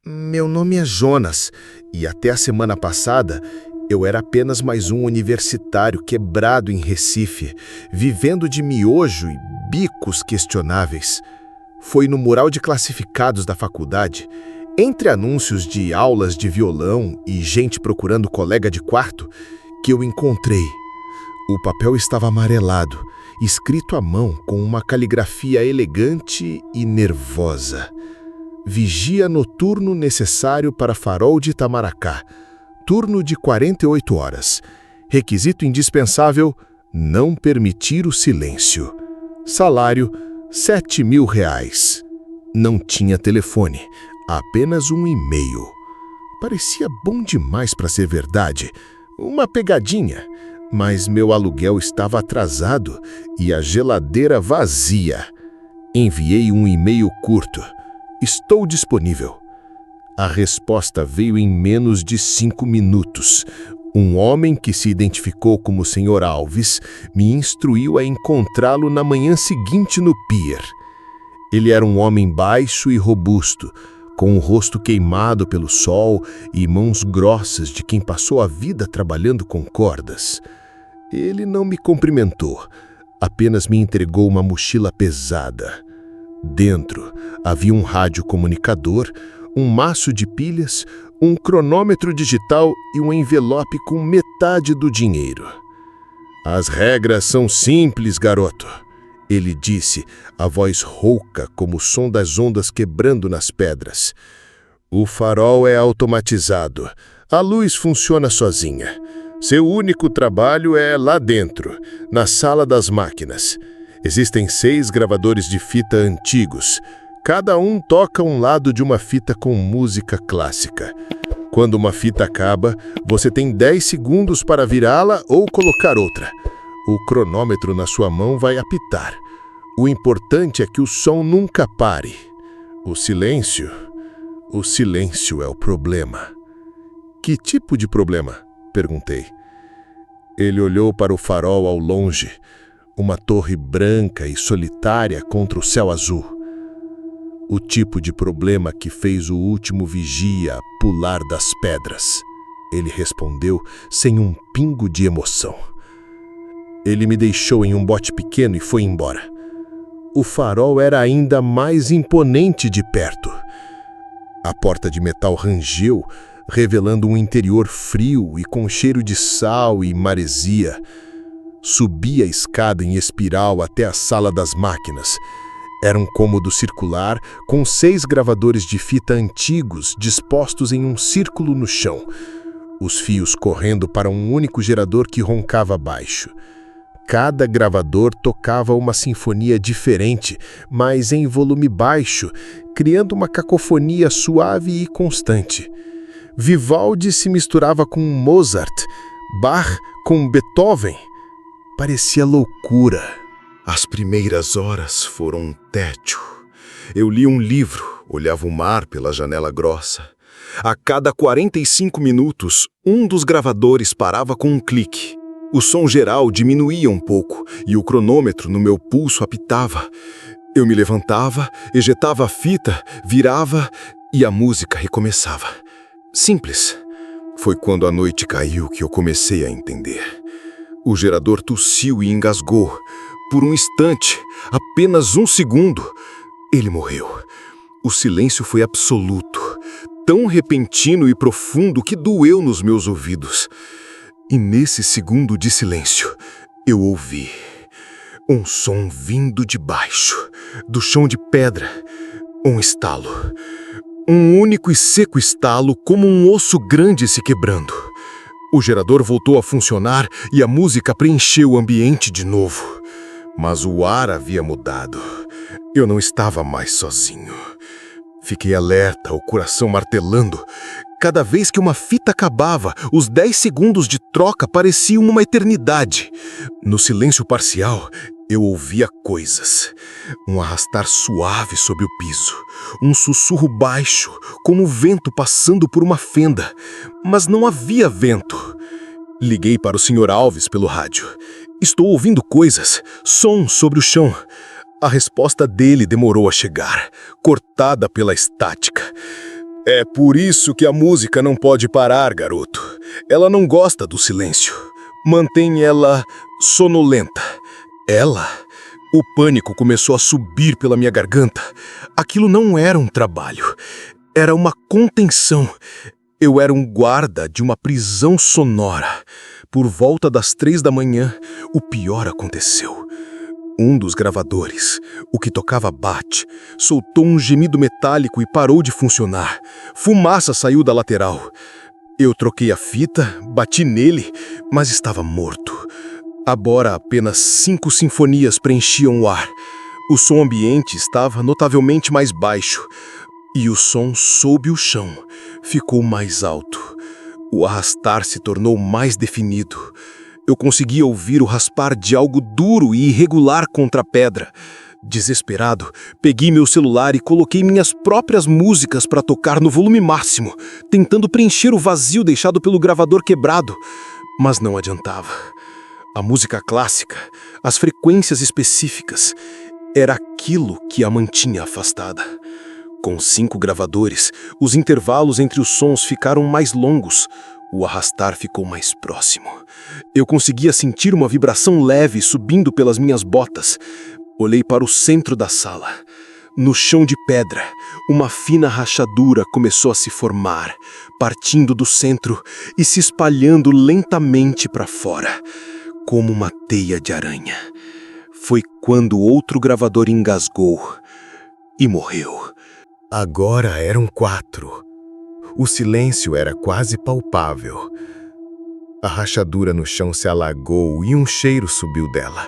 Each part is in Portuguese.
Meu nome é Jonas e até a semana passada eu era apenas mais um universitário quebrado em Recife, vivendo de miojo e bicos questionáveis. Foi no mural de classificados da faculdade, entre anúncios de aulas de violão e gente procurando colega de quarto, que eu encontrei. O papel estava amarelado, escrito à mão com uma caligrafia elegante e nervosa. Vigia noturno necessário para Farol de Itamaracá. Turno de 48 horas. Requisito indispensável: não permitir o silêncio. Salário: R$ 7.000. Não tinha telefone, apenas um e-mail. Parecia bom demais para ser verdade. Uma pegadinha. Mas meu aluguel estava atrasado e a geladeira vazia. Enviei um e-mail curto. Estou disponível. A resposta veio em menos de 5 minutos. Um homem que se identificou como Sr. Alves me instruiu a encontrá-lo na manhã seguinte no pier. Ele era um homem baixo e robusto, com o rosto queimado pelo sol e mãos grossas de quem passou a vida trabalhando com cordas. Ele não me cumprimentou, apenas me entregou uma mochila pesada. Dentro havia um radiocomunicador, um maço de pilhas, um cronômetro digital e um envelope com metade do dinheiro. As regras são simples, garoto, ele disse, a voz rouca como o som das ondas quebrando nas pedras. O farol é automatizado, a luz funciona sozinha. Seu único trabalho é lá dentro, na sala das máquinas. Existem 6 gravadores de fita antigos. Cada um toca um lado de uma fita com música clássica. Quando uma fita acaba, você tem 10 segundos para virá-la ou colocar outra. O cronômetro na sua mão vai apitar. O importante é que o som nunca pare. O silêncio é o problema. Que tipo de problema? Perguntei. Ele olhou para o farol ao longe, uma torre branca e solitária contra o céu azul. O tipo de problema que fez o último vigia pular das pedras. Ele respondeu sem um pingo de emoção. Ele me deixou em um bote pequeno e foi embora. O farol era ainda mais imponente de perto. A porta de metal rangeu, revelando um interior frio e com cheiro de sal e maresia. Subi a escada em espiral até a sala das máquinas. Era um cômodo circular com 6 gravadores de fita antigos dispostos em um círculo no chão, os fios correndo para um único gerador que roncava baixo. Cada gravador tocava uma sinfonia diferente, mas em volume baixo, criando uma cacofonia suave e constante. Vivaldi se misturava com Mozart, Bach com Beethoven. Parecia loucura. As primeiras horas foram um tédio. Eu li um livro, olhava o mar pela janela grossa. A cada 45 minutos, um dos gravadores parava com um clique. O som geral diminuía um pouco e o cronômetro no meu pulso apitava. Eu me levantava, ejetava a fita, virava e a música recomeçava. Simples. Foi quando a noite caiu que eu comecei a entender. O gerador tossiu e engasgou. Por um instante, apenas um segundo, ele morreu. O silêncio foi absoluto, tão repentino e profundo que doeu nos meus ouvidos. E nesse segundo de silêncio, eu ouvi um som vindo de baixo, do chão de pedra, um estalo. Um único e seco estalo, como um osso grande se quebrando. O gerador voltou a funcionar e a música preencheu o ambiente de novo. Mas o ar havia mudado. Eu não estava mais sozinho. Fiquei alerta, o coração martelando. Cada vez que uma fita acabava, os 10 segundos de troca pareciam uma eternidade. No silêncio parcial, eu ouvia coisas. Um arrastar suave sobre o piso. Um sussurro baixo, como o vento passando por uma fenda. Mas não havia vento. Liguei para o Sr. Alves pelo rádio. Estou ouvindo coisas, som sobre o chão. A resposta dele demorou a chegar, cortada pela estática. É por isso que a música não pode parar, garoto. Ela não gosta do silêncio. Mantém ela sonolenta. O pânico começou a subir pela minha garganta. Aquilo não era um trabalho. Era uma contenção. Eu era um guarda de uma prisão sonora. Por volta das 3 da manhã, o pior aconteceu. Um dos gravadores, o que tocava bate, soltou um gemido metálico e parou de funcionar. Fumaça saiu da lateral. Eu troquei a fita, bati nele, mas estava morto. Agora apenas 5 sinfonias preenchiam o ar. O som ambiente estava notavelmente mais baixo. E o som sob o chão ficou mais alto. O arrastar se tornou mais definido. Eu conseguia ouvir o raspar de algo duro e irregular contra a pedra. Desesperado, peguei meu celular e coloquei minhas próprias músicas para tocar no volume máximo, tentando preencher o vazio deixado pelo gravador quebrado. Mas não adiantava. A música clássica, as frequências específicas, era aquilo que a mantinha afastada. Com 5 gravadores, os intervalos entre os sons ficaram mais longos. O arrastar ficou mais próximo. Eu conseguia sentir uma vibração leve subindo pelas minhas botas. Olhei para o centro da sala. No chão de pedra, uma fina rachadura começou a se formar, partindo do centro e se espalhando lentamente para fora, como uma teia de aranha. Foi quando outro gravador engasgou e morreu. Agora eram 4. O silêncio era quase palpável. A rachadura no chão se alagou e um cheiro subiu dela.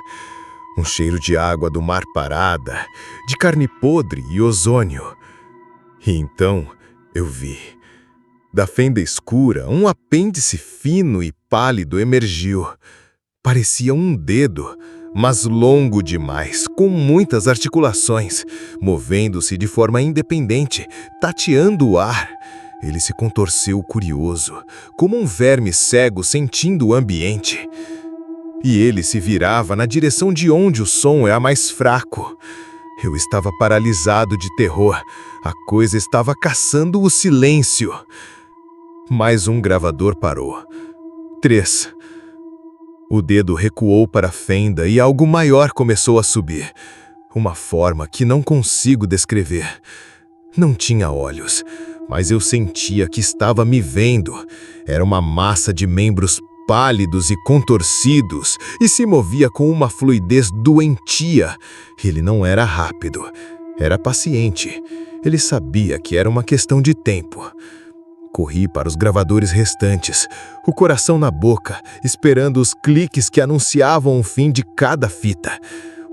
Um cheiro de água do mar parada, de carne podre e ozônio. E então eu vi. Da fenda escura, um apêndice fino e pálido emergiu. Parecia um dedo, mas longo demais, com muitas articulações, movendo-se de forma independente, tateando o ar. Ele se contorceu curioso, como um verme cego sentindo o ambiente. E ele se virava na direção de onde o som é mais fraco. Eu estava paralisado de terror. A coisa estava caçando o silêncio. Mais um gravador parou. 3. O dedo recuou para a fenda e algo maior começou a subir. Uma forma que não consigo descrever. Não tinha olhos, mas eu sentia que estava me vendo. Era uma massa de membros pálidos e contorcidos e se movia com uma fluidez doentia. Ele não era rápido, era paciente. Ele sabia que era uma questão de tempo. Corri para os gravadores restantes, o coração na boca, esperando os cliques que anunciavam o fim de cada fita.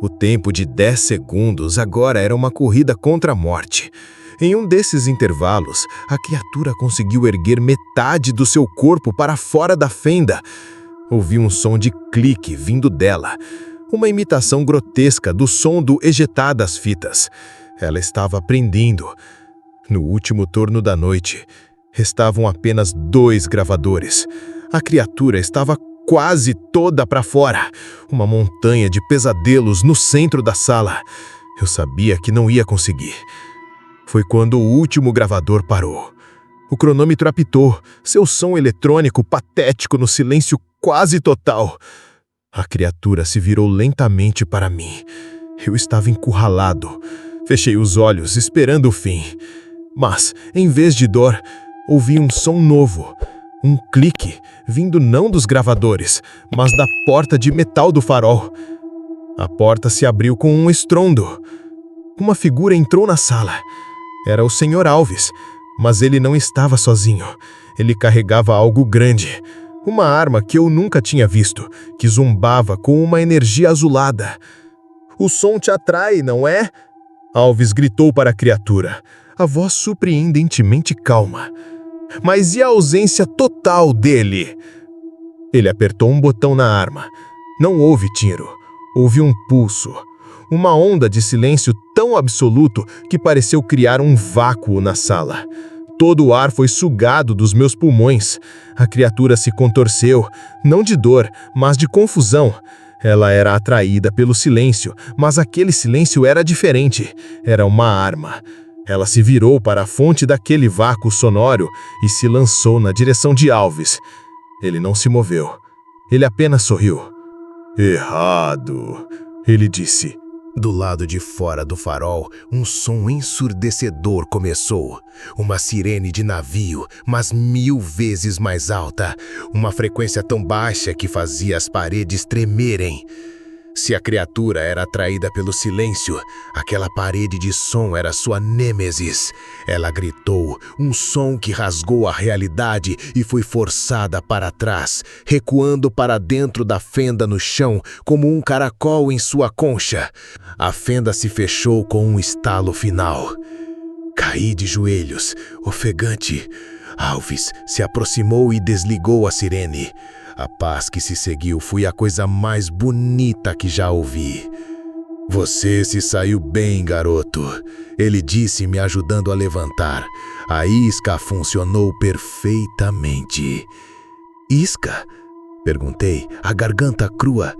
O tempo de 10 segundos agora era uma corrida contra a morte. Em um desses intervalos, a criatura conseguiu erguer metade do seu corpo para fora da fenda. Ouvi um som de clique vindo dela, uma imitação grotesca do som do ejetar das fitas. Ela estava aprendendo. No último turno da noite, restavam apenas 2 gravadores. A criatura estava quase toda para fora, uma montanha de pesadelos no centro da sala. Eu sabia que não ia conseguir. Foi quando o último gravador parou. O cronômetro apitou, seu som eletrônico patético no silêncio quase total. A criatura se virou lentamente para mim. Eu estava encurralado. Fechei os olhos, esperando o fim. Mas, em vez de dor, ouvi um som novo. Um clique, vindo não dos gravadores, mas da porta de metal do farol. A porta se abriu com um estrondo. Uma figura entrou na sala. Era o Sr. Alves, mas ele não estava sozinho. Ele carregava algo grande. Uma arma que eu nunca tinha visto, que zumbava com uma energia azulada. "O som te atrai, não é?" Alves gritou para a criatura, a voz surpreendentemente calma. "Mas e a ausência total dele?" Ele apertou um botão na arma. Não houve tiro. Houve um pulso. Uma onda de silêncio tão absoluto que pareceu criar um vácuo na sala. Todo o ar foi sugado dos meus pulmões. A criatura se contorceu, não de dor, mas de confusão. Ela era atraída pelo silêncio, mas aquele silêncio era diferente. Era uma arma. Ela se virou para a fonte daquele vácuo sonoro e se lançou na direção de Alves. Ele não se moveu. Ele apenas sorriu. Errado, ele disse. Do lado de fora do farol, um som ensurdecedor começou. Uma sirene de navio, mas 1000 vezes mais alta. Uma frequência tão baixa que fazia as paredes tremerem. Se a criatura era atraída pelo silêncio, aquela parede de som era sua nêmesis. Ela gritou, um som que rasgou a realidade e foi forçada para trás, recuando para dentro da fenda no chão como um caracol em sua concha. A fenda se fechou com um estalo final. Caí de joelhos, ofegante. Alves se aproximou e desligou a sirene. A paz que se seguiu foi a coisa mais bonita que já ouvi. Você se saiu bem, garoto, ele disse, me ajudando a levantar. A isca funcionou perfeitamente. Isca? Perguntei, a garganta crua.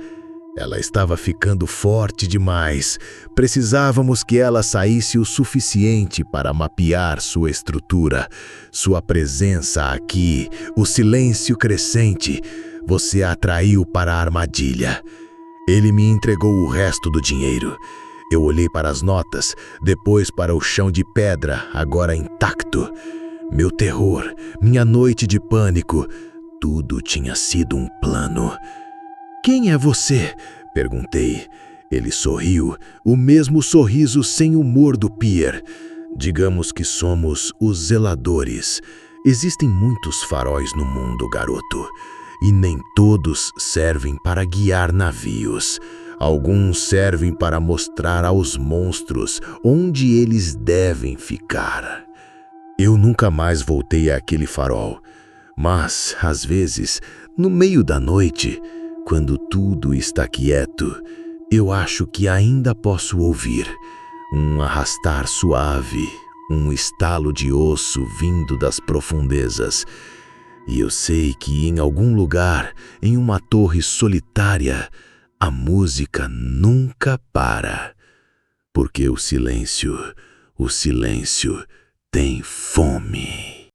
Ela estava ficando forte demais. Precisávamos que ela saísse o suficiente para mapear sua estrutura, sua presença aqui, o silêncio crescente. Você a atraiu para a armadilha. Ele me entregou o resto do dinheiro. Eu olhei para as notas, depois para o chão de pedra, agora intacto. Meu terror, minha noite de pânico, tudo tinha sido um plano. Quem é você? Perguntei. Ele sorriu, o mesmo sorriso sem humor do Pier. Digamos que somos os zeladores. Existem muitos faróis no mundo, garoto, e nem todos servem para guiar navios. Alguns servem para mostrar aos monstros onde eles devem ficar. Eu nunca mais voltei àquele farol, mas, às vezes, no meio da noite, quando tudo está quieto, eu acho que ainda posso ouvir um arrastar suave, um estalo de osso vindo das profundezas. E eu sei que em algum lugar, em uma torre solitária, a música nunca para. Porque o silêncio tem fome.